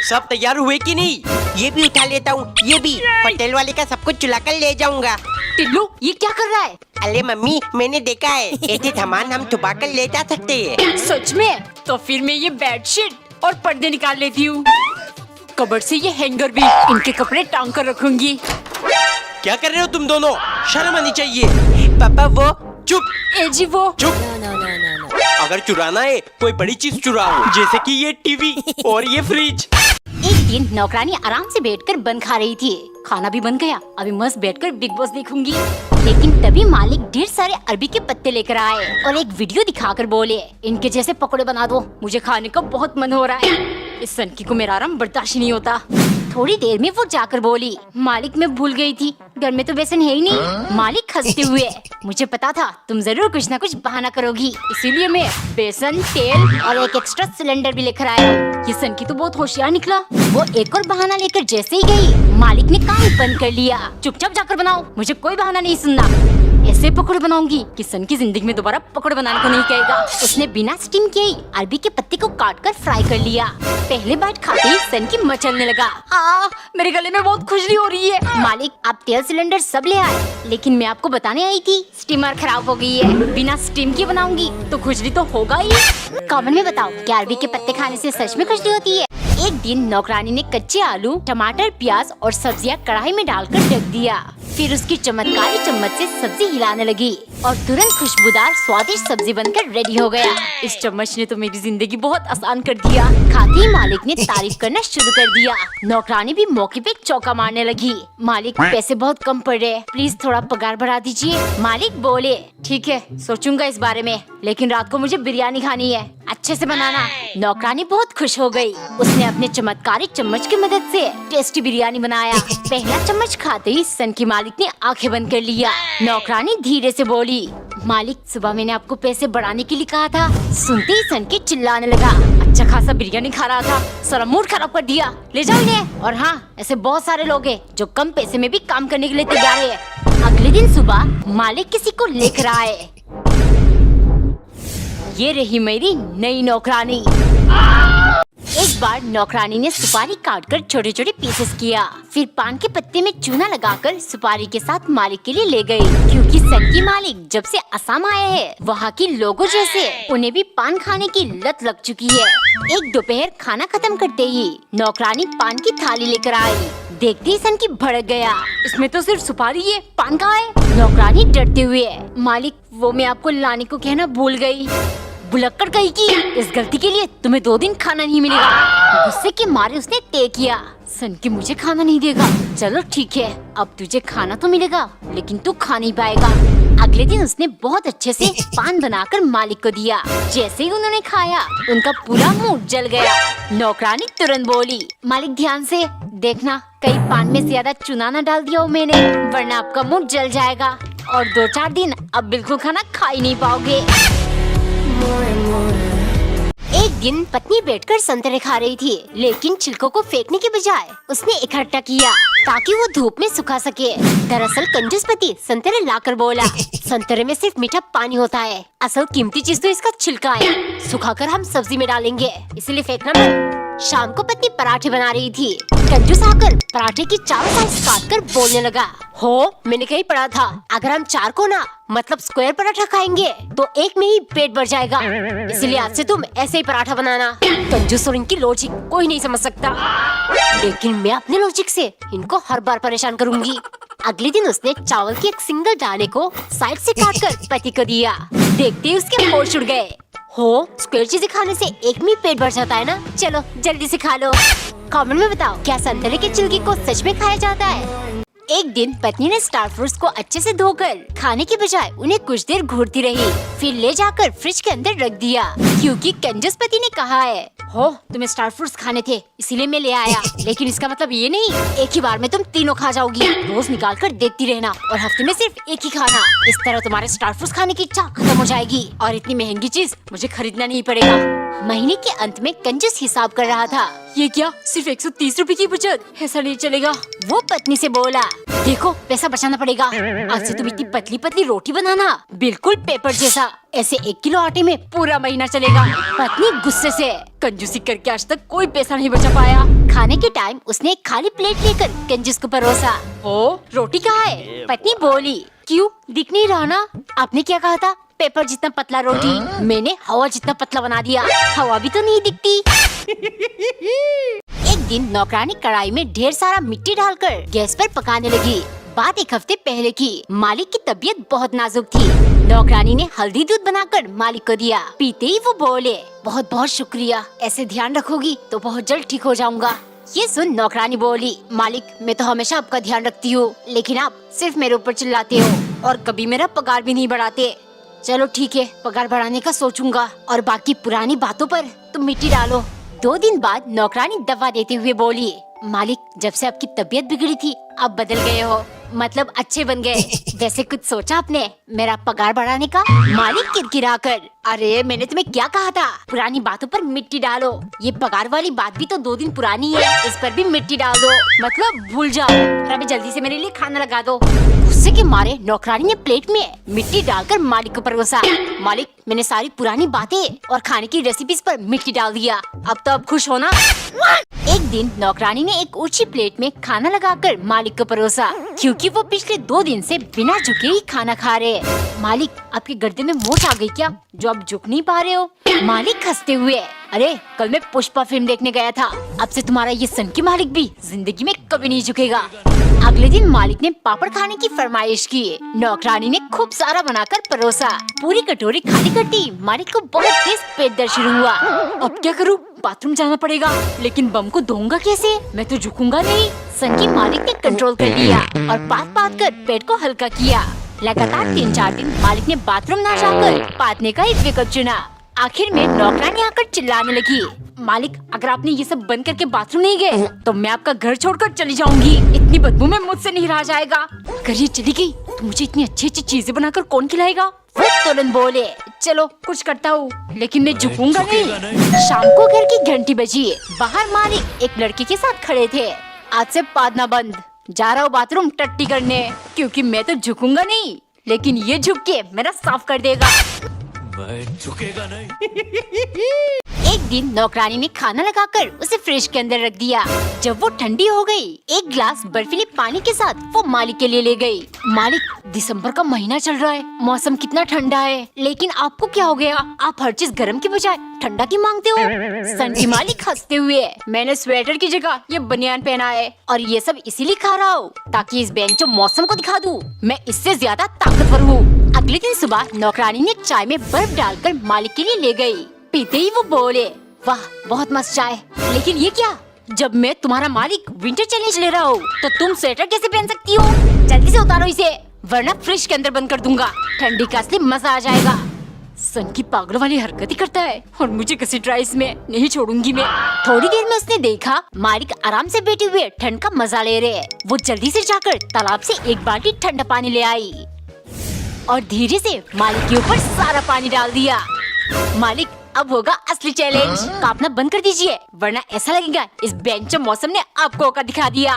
सब तैयार हुए कि नहीं? ये भी उठा लेता हूँ, ये भी। होटल वाले का सब कुछ चुला कर ले जाऊंगा। टिल्लू ये क्या कर रहा है? अरे मम्मी, मैंने देखा है, ऐसे सामान हम छुपा कर ले जा सकते हैं। सच में? तो फिर मैं ये बेडशीट और पर्दे निकाल लेती हूँ। कबर्ड से ये हैंगर भी, इनके कपड़े टांग कर रखूंगी। क्या कर रहे हो तुम दोनों? शर्म आनी चाहिए। पापा वो। चुप। ए जी वो। चुप। अगर चुराना है कोई बड़ी चीज चुराओ, जैसे कि ये टीवी और ये फ्रिज। एक दिन नौकरानी आराम से बैठकर बन खा रही थी। खाना भी बन गया, अभी मस्त बैठकर बिग बॉस देखूंगी। लेकिन तभी मालिक ढेर सारे अरबी के पत्ते लेकर आए और एक वीडियो दिखाकर बोले, इनके जैसे पकौड़े बना दो, मुझे खाने का बहुत मन हो रहा है। इस सनकी को मेरा आराम बर्दाश्त नहीं होता। थोड़ी देर में वो जाकर बोली, मालिक मैं भूल गई थी, घर में तो बेसन है ही नहीं। मालिक हंसते हुए, मुझे पता था तुम जरूर कुछ न कुछ बहाना करोगी, इसीलिए मैं बेसन, तेल और एक एक्स्ट्रा सिलेंडर भी लेकर आया। ये सनकी तो बहुत होशियार निकला। वो एक और बहाना लेकर जैसे ही गई, मालिक ने काम बंद कर लिया। चुपचाप जाकर बनाओ, मुझे कोई बहाना नहीं सुनना। ऐसे पकौड़े बनाऊंगी कि सन की जिंदगी में दोबारा पकौड़े बनाने को नहीं कहेगा। उसने बिना स्टीम किए ही अरबी के पत्ते को काटकर फ्राई कर लिया। पहले बाइट खाते ही सन की मचलने लगा। मेरे गले में बहुत खुजली हो रही है। मालिक आप तेल सिलेंडर सब ले आए, लेकिन मैं आपको बताने आई थी स्टीमर खराब हो गई है। बिना स्टीम की बनाऊंगी तो खुजली तो होगा ही। कमेंट में बताओ क्या अरबी के पत्ते खाने से सच में खुजली होती है? एक दिन नौकरानी ने कच्चे आलू, टमाटर, प्याज और सब्जियां कढ़ाई में डालकर ढक दिया। फिर उसकी चमत्कारी चम्मच से सब्जी हिलाने लगी और तुरंत खुशबूदार स्वादिष्ट सब्जी बनकर रेडी हो गया। इस चम्मच ने तो मेरी जिंदगी बहुत आसान कर दिया। खाते ही मालिक ने तारीफ करना शुरू कर दिया। नौकरानी भी मौके पे चौका मारने लगी। मालिक पैसे बहुत कम पड़ रहे, प्लीज थोड़ा पगार बढ़ा दीजिए। मालिक बोले, ठीक है सोचूंगा इस बारे में, लेकिन रात को मुझे बिरयानी खानी है, अच्छे से बनाना। नौकरानी बहुत खुश हो गई। उसने अपने चमत्कारी चम्मच की मदद से टेस्टी बिरयानी बनाया। पहला चम्मच खाते ही सन की मालिक ने आंखें बंद कर लिया। नौकरानी धीरे से बोली, मालिक सुबह मैंने आपको पैसे बढ़ाने के लिए कहा था। सुनते ही सन की चिल्लाने लगा, अच्छा खासा बिरयानी खा रहा था, सारा मूड खराब कर दिया, ले जाओ इन्हें। और हाँ, ऐसे बहुत सारे लोग हैं जो कम पैसे में भी काम करने के लिए तैयार है। अगले दिन सुबह मालिक किसी को लेकर आए। ये रही मेरी नई नौकरानी। एक बार नौकरानी ने सुपारी काटकर छोटे छोटे पीसेस किया, फिर पान के पत्ते में चूना लगाकर सुपारी के साथ मालिक के लिए ले गई। क्योंकि सन की मालिक जब से असम आए हैं, वहाँ के लोगों जैसे उन्हें भी पान खाने की लत लग चुकी है। एक दोपहर खाना खत्म करते ही नौकरानी पान की थाली लेकर आई। देखते ही सन की भड़क गया, इसमें तो सिर्फ सुपारी है, पान कहाँ है? नौकरानी डरते हुए, मालिक वो मैं आपको लाने को कहना भूल गई। बुलक्कड़ कही की, इस गलती के लिए तुम्हें 2 दिन खाना नहीं मिलेगा। गुस्से के मारे उसने तय किया, सन की मुझे खाना नहीं देगा, चलो ठीक है, अब तुझे खाना तो मिलेगा लेकिन तू खा नहीं पाएगा। अगले दिन उसने बहुत अच्छे से पान बनाकर मालिक को दिया। जैसे ही उन्होंने खाया, उनका पूरा मुंह जल गया। नौकरानी तुरंत बोली, मालिक ध्यान से देखना, कहीं पान में ज्यादा चूना न डाल दिया हो मैंने, वरना आपका मुंह जल जाएगा और 2-4 दिन अब बिल्कुल खाना खा ही नहीं पाओगे। एक दिन पत्नी बैठकर संतरे खा रही थी, लेकिन छिलकों को फेंकने के बजाय उसने इकट्ठा किया ताकि वो धूप में सुखा सके। दरअसल कंजूस पति संतरे लाकर बोला, संतरे में सिर्फ मीठा पानी होता है, असल कीमती चीज तो इसका छिलका है, सुखाकर हम सब्जी में डालेंगे, इसलिए फेंकना मत। शाम को पत्नी पराठे बना रही थी। कंजूस आकर पराठे की चारों साइड काट कर बोलने लगा, हो मैंने कहीं पढ़ा था, अगर हम 4 कोना मतलब स्क्वायर पराठा खाएंगे तो एक में ही पेट भर जाएगा, इसलिए आज से तुम ऐसे ही पराठा बनाना। कंजूस और इनकी लॉजिक कोई नहीं समझ सकता, लेकिन मैं अपने लॉजिक से इनको हर बार परेशान करूंगी। अगले दिन उसने चावल के एक सिंगल दाने को साइड से काटकर पति को दिया। देखते ही उसके होश उड़ गए, हो स्क्वायर चीजें खाने से एक में पेट भर जाता है ना, चलो जल्दी से खा लो। कमेंट में बताओ क्या संतरे के छिलके को सच में खाया जाता है? एक दिन पत्नी ने स्टार फ्रूट्स को अच्छे से धोकर खाने के बजाय उन्हें कुछ देर घूरती रही, फिर ले जाकर फ्रिज के अंदर रख दिया। क्योंकि कंजूस पति ने कहा है, हो तुम्हें स्टार फ्रूट्स खाने थे इसीलिए मैं ले आया, लेकिन इसका मतलब ये नहीं एक ही बार में तुम तीनों खा जाओगी, रोज निकाल कर देखती रहना और हफ्ते में सिर्फ एक ही खाना। इस तरह तुम्हारे स्टार फ्रूट्स खाने की इच्छा खत्म हो जाएगी और इतनी महंगी चीज मुझे खरीदना नहीं पड़ेगा। महीने के अंत में कंजूस हिसाब कर रहा था, ये क्या सिर्फ 130 रुपए की बचत, ऐसा नहीं चलेगा। वो पत्नी से बोला, देखो पैसा बचाना पड़ेगा, आज से तुम इतनी पतली पतली रोटी बनाना, बिल्कुल पेपर जैसा, ऐसे 1 किलो आटे में पूरा महीना चलेगा। पत्नी गुस्से से, कंजूसी करके आज तक कोई पैसा नहीं बचा पाया। खाने के टाइम उसने एक खाली प्लेट लेकर कंजूस को परोसा। ओ, रोटी कहाँ है? पत्नी बोली, क्यों दिख नहीं रहा ना? आपने क्या कहा था? पेपर जितना पतला रोटी। मैंने हवा जितना पतला बना दिया। हवा भी तो नहीं दिखती। एक दिन नौकरानी कढ़ाई में ढेर सारा मिट्टी डालकर गैस पर पकाने लगी। बात 1 हफ्ते पहले की। मालिक की तबीयत बहुत नाजुक थी। नौकरानी ने हल्दी दूध बनाकर मालिक को दिया। पीते ही वो बोले, बहुत बहुत शुक्रिया, ऐसे ध्यान रखोगी तो बहुत जल्द ठीक हो जाऊंगा। ये सुन नौकरानी बोली, मालिक मैं तो हमेशा आपका ध्यान रखती हूँ, लेकिन आप सिर्फ मेरे ऊपर चिल्लाते हो और कभी मेरा पगार भी नहीं बढ़ाते। चलो ठीक है, पगार बढ़ाने का सोचूंगा और बाकी पुरानी बातों पर तुम मिट्टी डालो। 2 दिन बाद नौकरानी दवा देते हुए बोली, मालिक जब से आपकी तबीयत बिगड़ी थी आप बदल गए हो, मतलब अच्छे बन गए। वैसे कुछ सोचा आपने मेरा पगार बढ़ाने का? मालिक किरकिराकर, अरे मैंने तुम्हें क्या कहा था, पुरानी बातों पर मिट्टी डालो। ये पगार वाली बात भी तो 2 दिन पुरानी है, इस पर भी मिट्टी डाल दो, मतलब भूल जाओ। और अभी जल्दी से मेरे लिए खाना लगा दो। गुस्से के मारे नौकरानी ने प्लेट में मिट्टी डालकर मालिक को परोसा। मालिक मैंने सारी पुरानी बातें और खाने की रेसिपीज पर मिट्टी डाल दिया, अब तो अब खुश हो ना? एक दिन नौकरानी ने एक ऊंची प्लेट में खाना लगाकर मालिक को परोसा, क्योंकि वो पिछले 2 दिन से बिना झुके ही खाना खा रहे। मालिक आपके गर्दन में मोच आ गई क्या, जो आप झुक नहीं पा रहे हो? मालिक हंसते हुए, अरे कल मैं पुष्पा फिल्म देखने गया था, अब से तुम्हारा ये सन की मालिक भी जिंदगी में कभी नहीं झुकेगा। अगले दिन मालिक ने पापड़ खाने की फरमाइश की। नौकरानी ने खूब सारा बनाकर परोसा। पूरी कटोरी खाली करती मालिक को बहुत तेज पेट दर्द शुरू हुआ। अब क्या करूं? बाथरूम जाना पड़ेगा, लेकिन बम को धोऊंगा कैसे? मैं तो झुकूंगा नहीं। सन की मालिक ने कंट्रोल कर लिया और पात कर पेट को हल्का किया। लगातार 3-4 दिन मालिक ने बाथरूम न जाकर पातने का ही विकल्प चुना। आखिर में नौकरानी आकर चिल्लाने लगी, मालिक अगर आपने ये सब बंद करके बाथरूम नहीं गए तो मैं आपका घर छोड़कर चली जाऊंगी। इतनी बदबू में मुझसे नहीं रहा जाएगा। अगर ये चली गई तो मुझे इतनी अच्छी अच्छी चीजें बनाकर कौन खिलाएगा? वो तुरंत बोले, चलो कुछ करता हूँ, लेकिन मैं झुकूंगा नहीं। शाम को घर की घंटी बजी। बाहर मालिक एक लड़के के साथ खड़े थे। आज से पादना बंद, जा रहा हूँ बाथरूम टट्टी करने, क्योंकि मैं तो झुकूंगा नहीं, लेकिन ये झुक के मेरा साफ कर देगा। मैं झुकेगा नहीं। एक दिन नौकरानी ने खाना लगाकर उसे फ्रिज के अंदर रख दिया। जब वो ठंडी हो गई, एक गिलास बर्फीले पानी के साथ वो मालिक के लिए ले गई। मालिक दिसंबर का महीना चल रहा है, मौसम कितना ठंडा है, लेकिन आपको क्या हो गया? आप हर चीज गर्म की बजाय ठंडा क्यों मांगते हो? सन की मालिक हंसते हुए, मैंने स्वेटर की जगह ये बनियान पहना है और ये सब इसीलिए खा रहा हूँ ताकि इस बेंचो मौसम को दिखा दूँ मैं इससे ज्यादा ताकतवर हूँ। अगले दिन सुबह नौकरानी ने चाय में बर्फ डालकर मालिक के लिए ले गई। पीते ही वो बोले, वाह बहुत मस्त चाय, लेकिन ये क्या? जब मैं तुम्हारा मालिक विंटर चैलेंज ले रहा हूँ तो तुम स्वेटर कैसे पहन सकती हो? जल्दी से उतारो इसे, वरना फ्रिज के अंदर बंद कर दूंगा। ठंडी का असली मजा आ जाएगा। सन की पागलों वाली हरकत ही करता है और मुझे किसी ड्राइस में नहीं छोड़ूंगी मैं। थोड़ी देर में उसने देखा मालिक आराम से बैठे हुए ठंड का मजा ले रहे हैं। वो जल्दी से जाकर तालाब से एक बाल्टी ठंडा पानी ले आई और धीरे से मालिक के ऊपर सारा पानी डाल दिया। मालिक अब होगा असली चैलेंज, कांपना बंद कर दीजिए, वरना ऐसा लगेगा इस बेंचो मौसम ने आपको औकात दिखा दिया।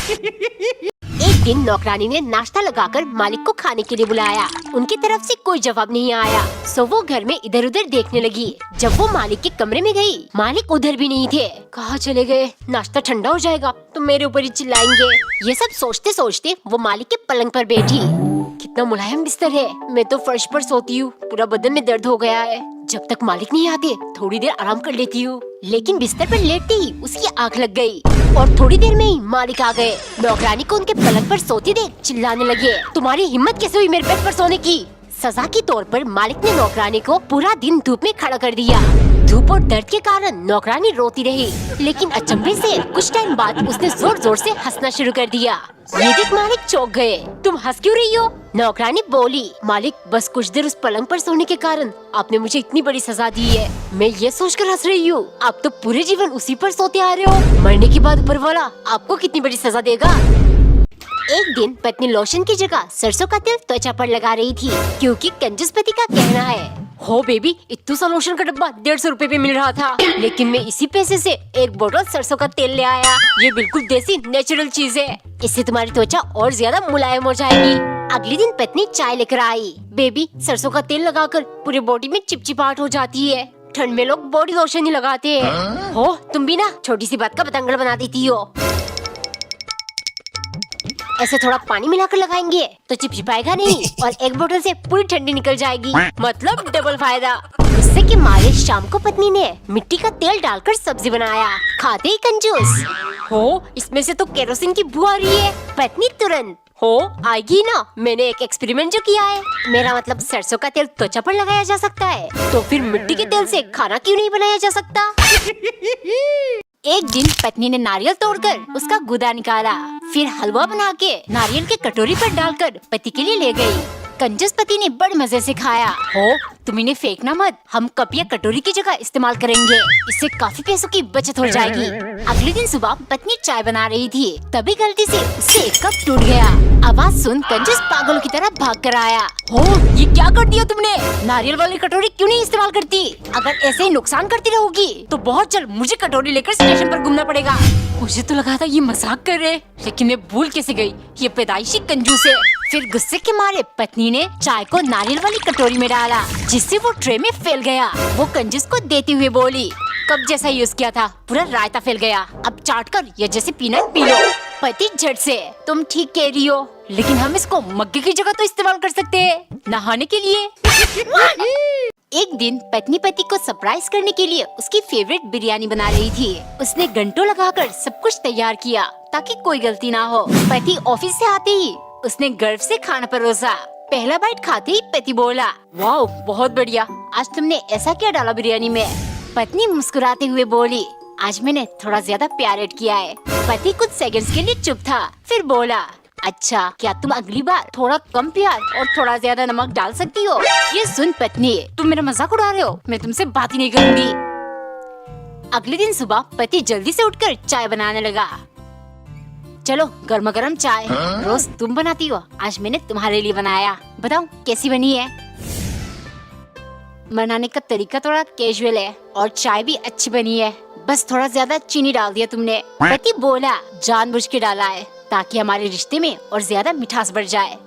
एक दिन नौकरानी ने नाश्ता लगाकर मालिक को खाने के लिए बुलाया। उनकी तरफ से कोई जवाब नहीं आया, सो वो घर में इधर उधर देखने लगी। जब वो मालिक के कमरे में गई, मालिक उधर भी नहीं थे। कहाँ चले गए? नाश्ता ठंडा हो जाएगा तो मेरे ऊपर ही चिल्लाएंगे। ये सब सोचते सोचते वो मालिक के पलंग पर बैठी। कितना मुलायम बिस्तर है, मैं तो फर्श पर सोती हूँ, पूरा बदन में दर्द हो गया है। जब तक मालिक नहीं आते थोड़ी देर आराम कर लेती हूँ, लेकिन बिस्तर पर लेटते ही उसकी आंख लग गई और थोड़ी देर में ही मालिक आ गए। नौकरानी को उनके पलंग पर सोती देख चिल्लाने लगे, तुम्हारी हिम्मत कैसे हुई मेरे बेड पर सोने की? सजा के तौर पर मालिक ने नौकरानी को पूरा दिन धूप में खड़ा कर दिया। धूप और दर्द के कारण नौकरानी रोती रही, लेकिन अचंभे से कुछ टाइम बाद उसने जोर जोर से हंसना शुरू कर दिया। ये देख मालिक चौंक गए, तुम हंस क्यों रही हो? नौकरानी बोली, मालिक बस कुछ देर उस पलंग पर सोने के कारण आपने मुझे इतनी बड़ी सजा दी है, मैं ये सोचकर हंस रही हूँ। आप तो पूरे जीवन उसी पर सोते आ रहे हो, मरने के बाद ऊपर वाला आपको कितनी बड़ी सजा देगा। एक दिन पत्नी लोशन की जगह सरसों का तेल त्वचा पर लगा रही थी, क्योंकि कंजूस पति का कहना है, हो बेबी इतना सा लोशन का डब्बा 150 रुपए पे मिल रहा था, लेकिन मैं इसी पैसे से एक बोतल सरसों का तेल ले आया। ये बिल्कुल देसी नेचुरल चीज है, इससे तुम्हारी त्वचा और ज्यादा मुलायम हो जाएगी। अगले दिन पत्नी चाय लेकर आई। बेबी, सरसों का तेल लगाकर पूरी बॉडी में चिपचिपाहट हो जाती है। ठंड में लोग बॉडी लोशन ही लगाते हैं। हो तुम भी ना छोटी सी बात का पतंगड़ बना देती हो। ऐसे थोड़ा पानी मिलाकर लगाएंगे तो चिपचिपाएगा नहीं और एक बोतल से पूरी ठंडी निकल जाएगी, मतलब डबल फायदा। गुस्से के मारे शाम को पत्नी ने मिट्टी का तेल डालकर सब्जी बनाया। खाते ही कंजूस। हो, इसमें से तो केरोसिन की बू आ रही है। पत्नी तुरंत, हो आएगी ना, मैंने एक एक्सपेरिमेंट जो किया है। मेरा मतलब सरसों का तेल त्वचा पर लगाया जा सकता है, तो फिर मिट्टी के तेल से खाना क्यों नहीं बनाया जा सकता। एक दिन पत्नी ने नारियल तोड़कर उसका गुदा निकाला, फिर हलवा बना के नारियल के कटोरी पर डालकर पति के लिए ले गई। कंजूस पति ने बड़े मजे से खाया। हो, तुम इन्हें फेंकना मत, हम कप या कटोरी की जगह इस्तेमाल करेंगे, इससे काफी पैसों की बचत हो जाएगी। अगले दिन सुबह पत्नी चाय बना रही थी, तभी गलती से उससे एक कप टूट गया। आवाज सुन कंजूस पागल की तरह भाग कर आया। हो, ये क्या कर दिया तुमने? नारियल वाली कटोरी क्यों नहीं इस्तेमाल करती? अगर ऐसे ही नुकसान करती रहोगी तो बहुत जल्द मुझे कटोरी लेकर स्टेशन पर घूमना पड़ेगा। मुझे तो लगा था ये मजाक कर रहे, लेकिन मैं भूल कैसे गई, ये पैदाइशी कंजूस है। फिर गुस्से के मारे पत्नी ने चाय को नारियल वाली कटोरी में डाला, जिससे वो ट्रे में फैल गया। वो कंजूस को देते हुए बोली, कब जैसा यूज किया था, पूरा रायता फैल गया, अब चाट कर ये जैसे पीना पी लो। पति झट से, तुम ठीक कह रही हो, लेकिन हम इसको मग्गे की जगह तो इस्तेमाल कर सकते हैं, नहाने के लिए। एक दिन पत्नी पति को सरप्राइज करने के लिए उसकी फेवरेट बिरयानी बना रही थी। उसने घंटों लगाकर सब कुछ तैयार किया ताकि कोई गलती ना हो। पति ऑफिस से आते ही उसने गर्व से खाना परोसा। पहला बाइट खाते ही पति बोला, वाह बहुत बढ़िया, आज तुमने ऐसा क्या डाला बिरयानी में? पत्नी मुस्कुराते हुए बोली, आज मैंने थोड़ा ज्यादा प्यार ऐड किया है। पति कुछ सेकंड्स के लिए चुप था, फिर बोला, अच्छा क्या तुम अगली बार थोड़ा कम प्यार और थोड़ा ज्यादा नमक डाल सकती हो? ये सुन पत्नी, तुम मेरा मजाक उड़ा रहे हो, मैं तुमसे बात ही नहीं करूंगी। अगले दिन सुबह पति जल्दी से उठकर चाय बनाने लगा। चलो गर्मा गर्म चाय, रोज तुम बनाती हो, आज मैंने तुम्हारे लिए बनाया, बताओ कैसी बनी है? बनाने का तरीका थोड़ा कैजुअल है और चाय भी अच्छी बनी है, बस थोड़ा ज्यादा चीनी डाल दिया तुमने। पति बोला, जानबूझ के डाला है ताकि हमारे रिश्ते में और ज्यादा मिठास बढ़ जाए।